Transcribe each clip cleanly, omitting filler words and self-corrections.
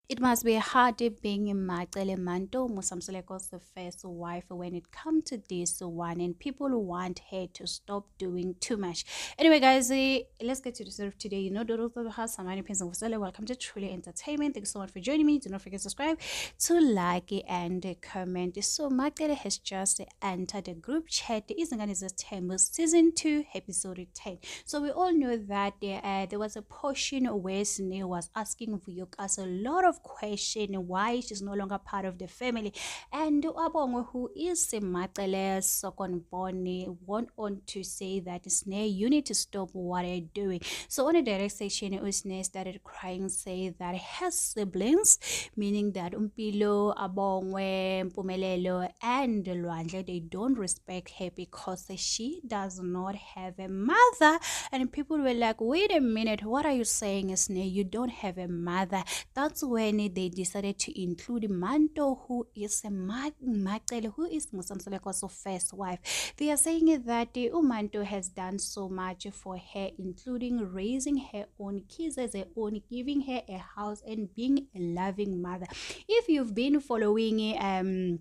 It must be hard being Macele Manto Musamseleko's the first wife when it comes to this one, and people want her to stop doing too much. Anyway, guys, let's get to the story of today. You know, the rule of the house. I'm welcome to Truly Entertainment. Thank you so much for joining me. Do not forget to subscribe, to like and comment. So Macele has just entered the group chat. Izinganezesthembu season 2 episode 10. So we all know that there was a portion where Sne was asking Vuyukas a lot of questions why she's no longer part of the family. And Abongo, who is Macele's second born, went on to say that Sne, you need to stop what you're doing. So on the direct section, Usne started crying, say that her siblings, meaning that Umpilo, Abongwe, Mpumelelo, and Lwandle, they don't respect her because she does not have a mother. And people were like, wait a minute, what are you saying, Sne? You don't have a mother. That's when they decided to include Manto, who is a Macele, who is Musamseleko's first wife. They are saying that Manto has done so much for her, including raising her own kids as her own, giving her a house, and being a loving mother. If you've been following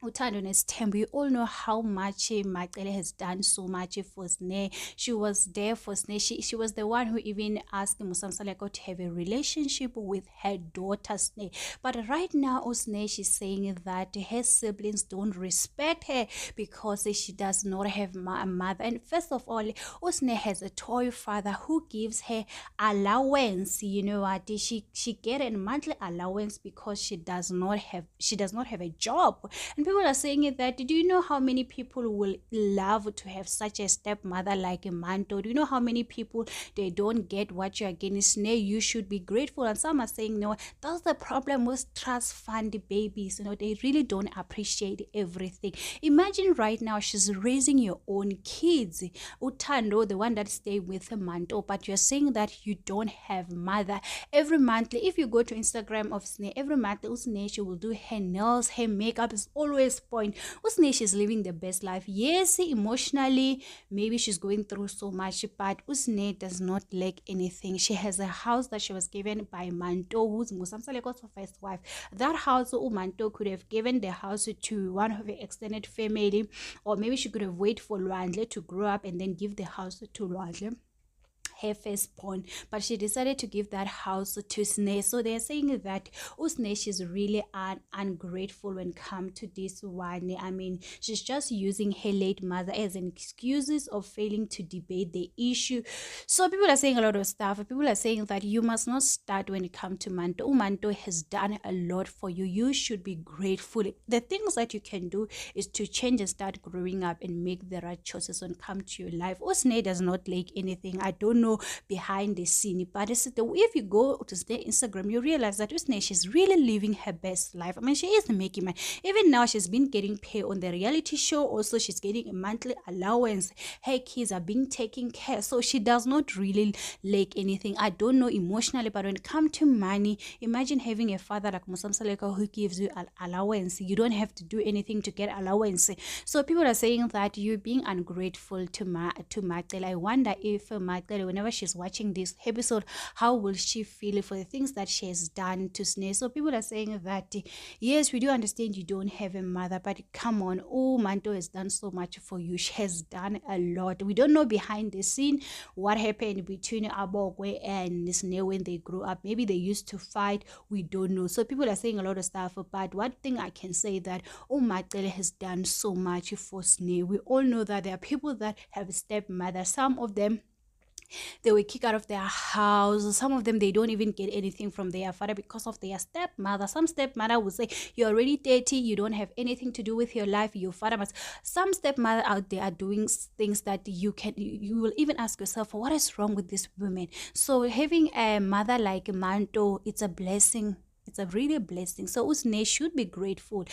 Utando's temple, you all know how much Macele has done so much for Sne. She was there for Sne. She was the one who even asked Musamsaleko to have a relationship with her daughter Sne. But right now, Sne, she's saying that her siblings don't respect her because she does not have a mother. And first of all, Sne has a toy father who gives her allowance. You know what? She get a monthly allowance because she does not have a job. And people are saying that, do you know how many people will love to have such a stepmother like a Manto? Do you know how many people, they don't get what you're getting? Snare, you should be grateful. And some are saying, no, that's the problem with trust fund babies. You know, they really don't appreciate everything. Imagine right now she's raising your own kids. Utando, the one that stay with a Manto, but you're saying that you don't have mother. Every monthly, if you go to Instagram of Snare, every month Snare, she will do her nails, her makeup is always point. Usne, she's living the best life. Yes, emotionally, maybe she's going through so much, but Usne does not lack anything. She has a house that she was given by Manto, who's Musamsaleko's first wife. That house, Manto could have given the house to one of her extended family, or maybe she could have waited for Lwandle to grow up and then give the house to Lwandle, her firstborn, but she decided to give that house to Sne. So they're saying that Usne, she's really ungrateful when it comes to this one. I mean, she's just using her late mother as an excuses of failing to debate the issue. So people are saying a lot of stuff. People are saying that you must not start when it comes to Manto. Manto has done a lot for you. You should be grateful. The things that you can do is to change and start growing up and make the right choices when it comes to your life. Usne does not like anything. I don't know behind the scene, but if you go to their Instagram, you realize that Usne, she's really living her best life. I mean, she is making money. Even now, she's been getting paid on the reality show. Also, she's getting a monthly allowance. Her kids are being taken care, so she does not really lack anything. I don't know emotionally, but when it comes to money, imagine having a father like Musamsaleko who gives you an allowance. You don't have to do anything to get allowance. So people are saying that you're being ungrateful to Macele. I wonder if Macele, whenever she's watching this episode, how will she feel for the things that she has done to Sne? So people are saying that, yes, we do understand you don't have a mother, but come on, Manto has done so much for you. She has done a lot. We don't know behind the scene what happened between Abogwe and Sne when they grew up. Maybe they used to fight. We don't know. So people are saying a lot of stuff, but one thing I can say that Macele has done so much for Sne. We all know that there are people that have stepmother. Some of them, they were kicked out of their house. Some of them, they don't even get anything from their father because of their stepmother. Some stepmother will say, you're already 30, you don't have anything to do with your life, your father must. Some stepmother out there are doing things that you will even ask yourself, what is wrong with this woman? So having a mother like Manto, it's a blessing. It's a really blessing. So Usne should be grateful.